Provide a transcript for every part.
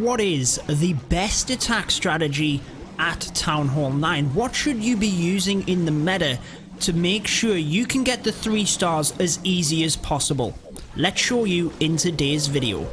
what is the best attack strategy at Town Hall 9? What should you be using in the meta to make sure you can get the 3 stars as easy as possible? Let's show you in today's video.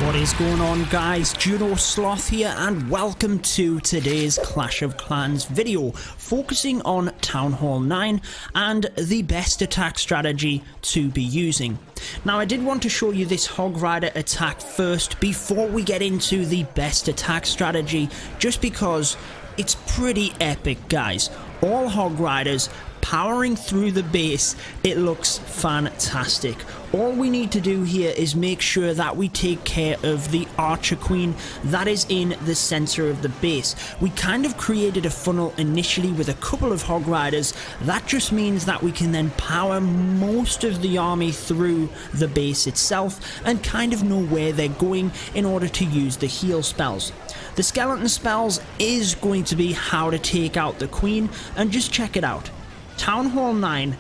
What is going on, guys? Judo, Sloth here, and welcome to today's Clash of Clans video, focusing on Town Hall 9 and the best attack strategy to be using. Now, I did want to show you this Hog Rider attack first before we get into the best attack strategy, just because it's pretty epic, guys. All Hog Riders powering through the base. It looks fantastic. All we need to do here is make sure that we take care of the Archer Queen that is in the center of the base. We kind of created a funnel initially with a couple of Hog Riders. That just means that we can then power most of the army through the base itself and kind of know where they're going in order to use the heal spells. The skeleton spells is going to be how to take out the Queen, and just check it out. Town Hall 9,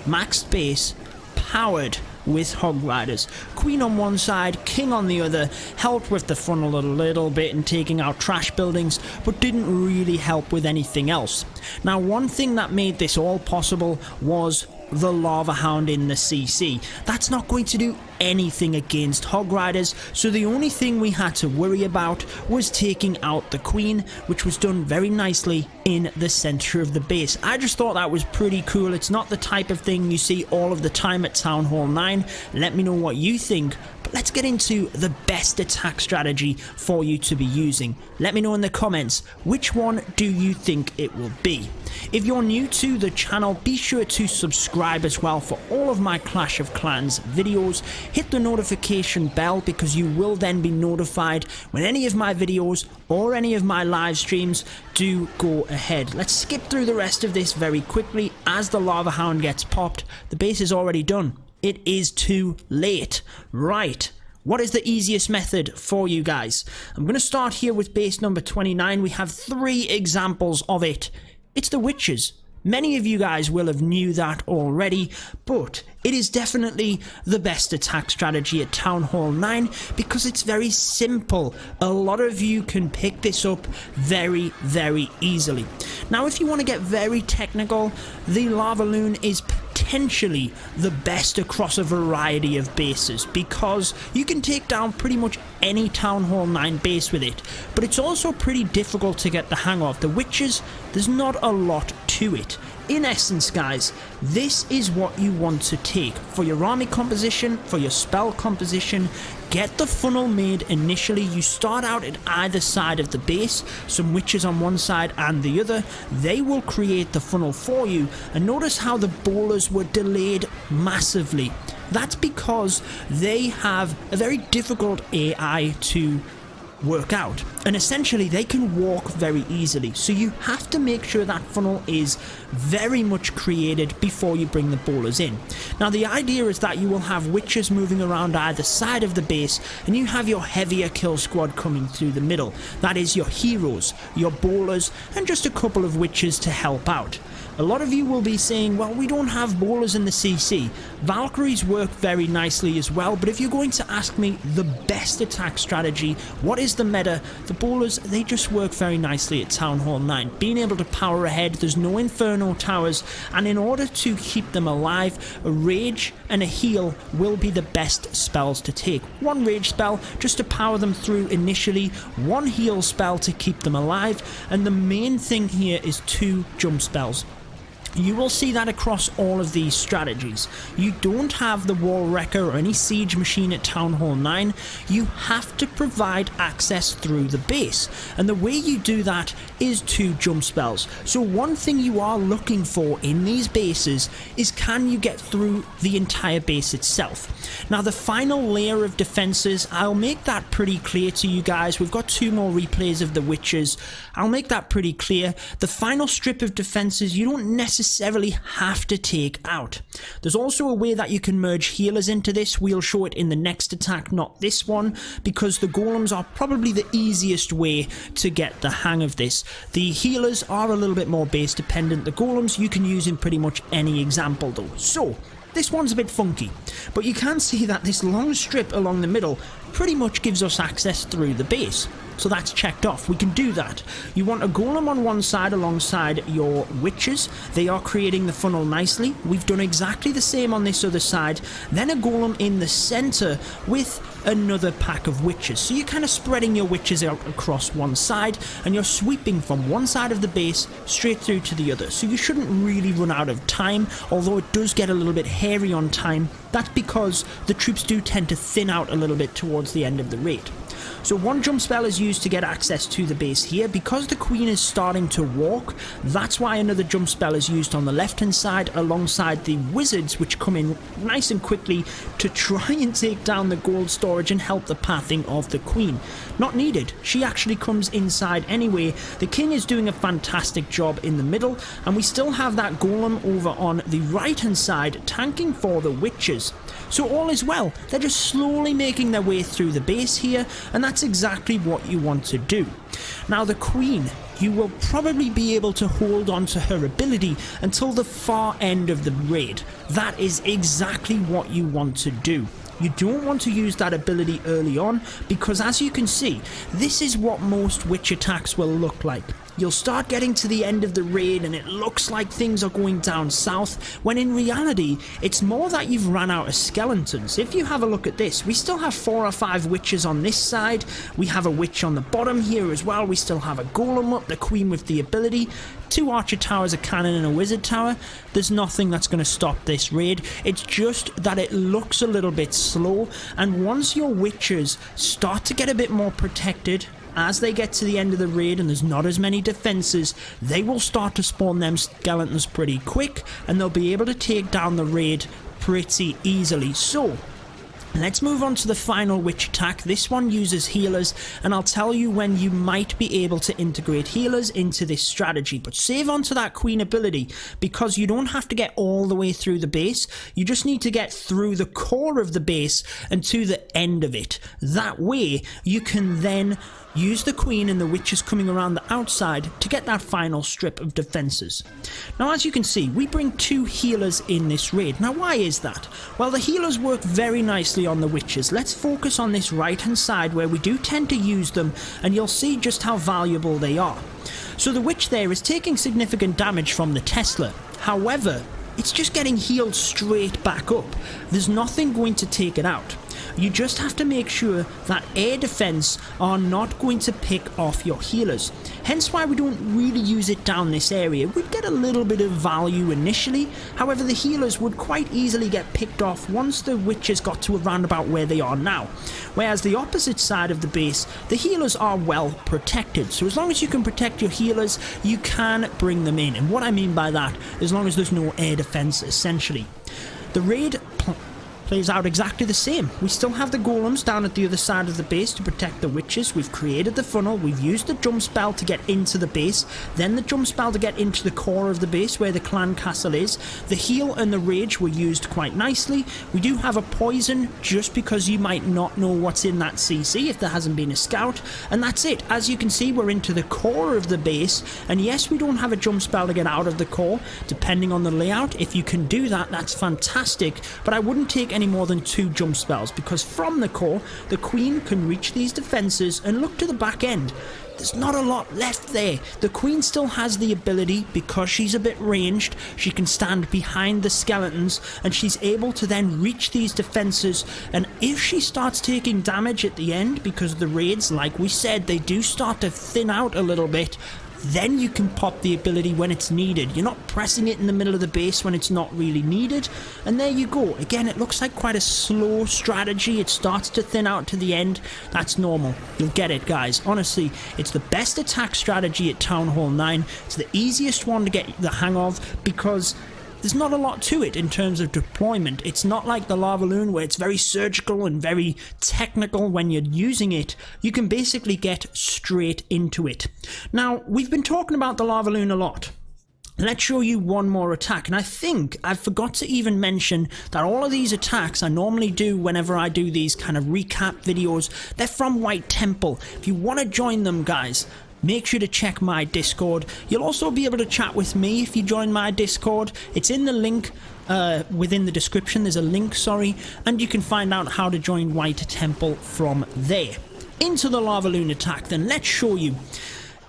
maxed base, powered with Hog Riders. Queen on one side, King on the other, helped with the funnel a little bit and taking out trash buildings, but didn't really help with anything else. Now, one thing that made this all possible was the Lava Hound in the CC. That's not going to do anything against Hog Riders, so the only thing we had to worry about was taking out the Queen, which was done very nicely in the center of the base. I just thought that was pretty cool. It's not the type of thing you see all of the time at Town Hall 9. Let me know what you think, but let's get into the best attack strategy for you to be using. Let me know in the comments, which one do you think it will be? If you're new to the channel, be sure to subscribe as well for all of my Clash of Clans videos. Hit the notification bell because you will then be notified when any of my videos or any of my live streams do go ahead. Let's skip through the rest of this very quickly. As the Lava Hound gets popped, the base is already done. It is too late. Right. What is the easiest method for you guys? I'm going to start here with base number 29. We have 3 examples of it. It's the witches. Many of you guys will have knew that already, but it is definitely the best attack strategy at Town Hall 9 because it's very simple. A lot of you can pick this up very, very easily. Now, if you want to get very technical, the LavaLoon is potentially the best across a variety of bases because you can take down pretty much any Town Hall 9 base with it, but it's also pretty difficult to get the hang of. The witches, there's not a lot to it. In essence, guys, this is what you want to take for your army composition, for your spell composition. Get the funnel made initially. You start out at either side of the base, some witches on one side and the other. They will create the funnel for you, and notice how the bowlers were delayed massively. That's because they have a very difficult AI to work out, and essentially they can walk very easily, so you have to make sure that funnel is very much created before you bring the bowlers in. Now, the idea is that you will have witches moving around either side of the base, and you have your heavier kill squad coming through the middle. That is your heroes, your bowlers, and just a couple of witches to help out. A lot of you will be saying, well, we don't have bowlers in the CC. Valkyries work very nicely as well, but if you're going to ask me the best attack strategy, what is the meta? The bowlers, they just work very nicely at Town Hall 9. Being able to power ahead, there's no Inferno towers, and in order to keep them alive, a rage and a heal will be the best spells to take. 1 rage spell just to power them through initially, 1 heal spell to keep them alive, and the main thing here is 2 jump spells. You will see that across all of these strategies. You don't have the wall wrecker or any siege machine at Town Hall 9. You have to provide access through the base, and the way you do that is 2 jump spells. So one thing you are looking for in these bases is, can you get through the entire base itself? Now, the final layer of defenses, I'll make that pretty clear to you guys. We've got 2 more replays of the witches. I'll make that pretty clear. The final strip of defenses you don't necessarily have to take out. There's also a way that you can merge healers into this. We'll show it in the next attack, not this one, because the golems are probably the easiest way to get the hang of this. The healers are a little bit more base dependent. The golems you can use in pretty much any example though. So this one's a bit funky, but you can see that this long strip along the middle pretty much gives us access through the base. So that's checked off. We can do that. You want a golem on one side alongside your witches. They are creating the funnel nicely. We've done exactly the same on this other side. Then a golem in the center with another pack of witches. So you're kind of spreading your witches out across one side, and you're sweeping from one side of the base straight through to the other. So you shouldn't really run out of time, although it does get a little bit hairy on time. That's because the troops do tend to thin out a little bit towards the end of the raid. So one jump spell is used to get access to the base here. Because the queen is starting to walk, that's why another jump spell is used on the left hand side alongside the wizards, which come in nice and quickly to try and take down the gold storage and help the pathing of the queen. Not needed. She actually comes inside anyway. The king is doing a fantastic job in the middle, and we still have that golem over on the right hand side tanking for the witches. So all is well. They're just slowly making their way through the base here, and that's exactly what you want to do. Now the queen, you will probably be able to hold on to her ability until the far end of the raid. That is exactly what you want to do. You don't want to use that ability early on, because as you can see, this is what most witch attacks will look like. You'll start getting to the end of the raid and it looks like things are going down south, when in reality, it's more that you've run out of skeletons. If you have a look at this, we still have 4 or 5 witches on this side, we have a witch on the bottom here as well, we still have a golem up, the queen with the ability, 2 archer towers, a cannon and a wizard tower. There's nothing that's going to stop this raid. It's just that it looks a little bit slow, and once your witches start to get a bit more protected, as they get to the end of the raid and there's not as many defenses, they will start to spawn them skeletons pretty quick, and they'll be able to take down the raid pretty easily. So let's move on to the final witch attack. This one uses healers, and I'll tell you when you might be able to integrate healers into this strategy. But save onto that queen ability, because you don't have to get all the way through the base. You just need to get through the core of the base and to the end of it. That way you can then use the queen and the witches coming around the outside to get that final strip of defenses. Now as you can see, we bring 2 healers in this raid. Now why is that? Well, the healers work very nicely on the witches. Let's focus on this right hand side where we do tend to use them, and you'll see just how valuable they are. So the witch there is taking significant damage from the Tesla. However, it's just getting healed straight back up. There's nothing going to take it out. You just have to make sure that air defense are not going to pick off your healers. Hence why we don't really use it down this area. We'd get a little bit of value initially, however the healers would quite easily get picked off once the witches got to around about where they are now. Whereas the opposite side of the base, the healers are well protected. So as long as you can protect your healers, you can bring them in. And what I mean by that, as long as there's no air defense essentially. The raid plays out exactly the same. We still have the golems down at the other side of the base to protect the witches. We've created the funnel. We've used the jump spell to get into the base, then the jump spell to get into the core of the base where the clan castle is. The heal and the rage were used quite nicely. We do have a poison just because you might not know what's in that CC if there hasn't been a scout, and that's it. As you can see, we're into the core of the base, and yes, we don't have a jump spell to get out of the core depending on the layout. If you can do that, that's fantastic, but I wouldn't take any more than 2 jump spells, because from the core the queen can reach these defenses and look to the back end. There's not a lot left there. The queen still has the ability, because she's a bit ranged, she can stand behind the skeletons and she's able to then reach these defenses, and if she starts taking damage at the end, because the raids, like we said, they do start to thin out a little bit, then you can pop the ability when it's needed. You're not pressing it in the middle of the base when it's not really needed. And there you go. Again, it looks like quite a slow strategy. It starts to thin out to the end. That's normal. You'll get it, guys. Honestly, it's the best attack strategy at Town Hall 9. It's the easiest one to get the hang of, because there's not a lot to it in terms of deployment. It's not like the LavaLoon where it's very surgical and very technical when you're using it. You can basically get straight into it. Now, we've been talking about the LavaLoon a lot. Let's show you one more attack, and I think I forgot to even mention that all of these attacks I normally do whenever I do these kind of recap videos, they're from White Temple. If you want to join them, guys, make sure to check my Discord. You'll also be able to chat with me if you join my Discord. It's in the link within the description. There's a link, and you can find out how to join White Temple from there. Into the LavaLoon attack then, let's show you.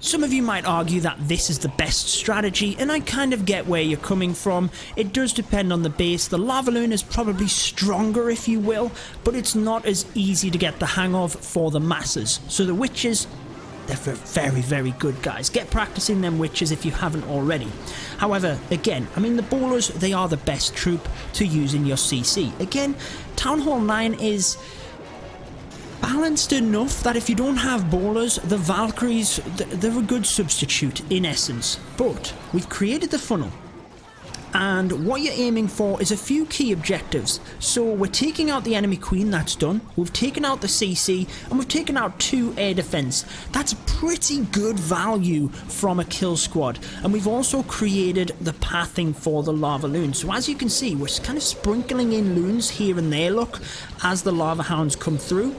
Some of you might argue that this is the best strategy, and I kind of get where you're coming from. It does depend on the base. The LavaLoon is probably stronger, if you will, but it's not as easy to get the hang of for the masses. So the witches, they're very, very good, guys. Get practicing them witches if you haven't already. However, again, I mean, the bowlers, they are the best troop to use in your CC. Again, Town Hall 9 is balanced enough that if you don't have bowlers, the Valkyries, they're a good substitute in essence. But we've created the funnel, and what you're aiming for is a few key objectives. So we're taking out the enemy queen, that's done. We've taken out the CC, and we've taken out 2 air defense. That's pretty good value from a kill squad. And we've also created the pathing for the LavaLoon. So as you can see, we're kind of sprinkling in loons here and there, look, as the lava hounds come through.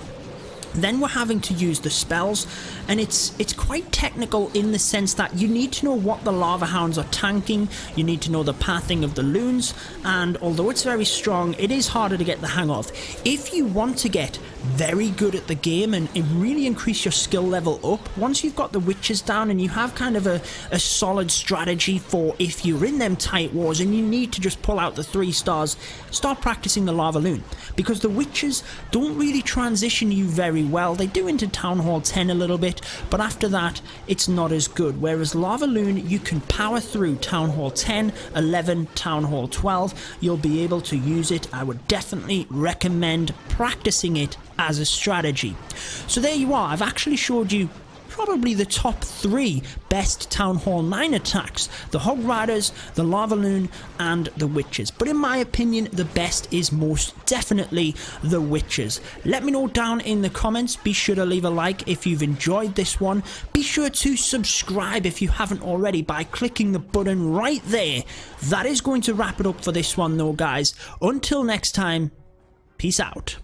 Then we're having to use the spells, and it's quite technical in the sense that you need to know what the lava hounds are tanking, you need to know the pathing of the loons, and although it's very strong, it is harder to get the hang of. If you want to get very good at the game and really increase your skill level up, once you've got the witches down and you have kind of a solid strategy for if you're in them tight wars and you need to just pull out the 3 stars, start practicing the LavaLoon, because the witches don't really transition you very well. They do into Town Hall 10 a little bit, but after that it's not as good, whereas LavaLoon, you can power through Town Hall 10, 11, Town Hall 12, you'll be able to use it. I would definitely recommend practicing it as a strategy. So there you are, I've actually showed you probably the top 3 best Town Hall 9 attacks: the Hog Riders, the LavaLoon, and the Witches. But in my opinion, the best is most definitely the Witches. Let me know down in the comments. Be sure to leave a like if you've enjoyed this one. Be sure to subscribe if you haven't already by clicking the button right there. That is going to wrap it up for this one though, guys. Until next time, peace out.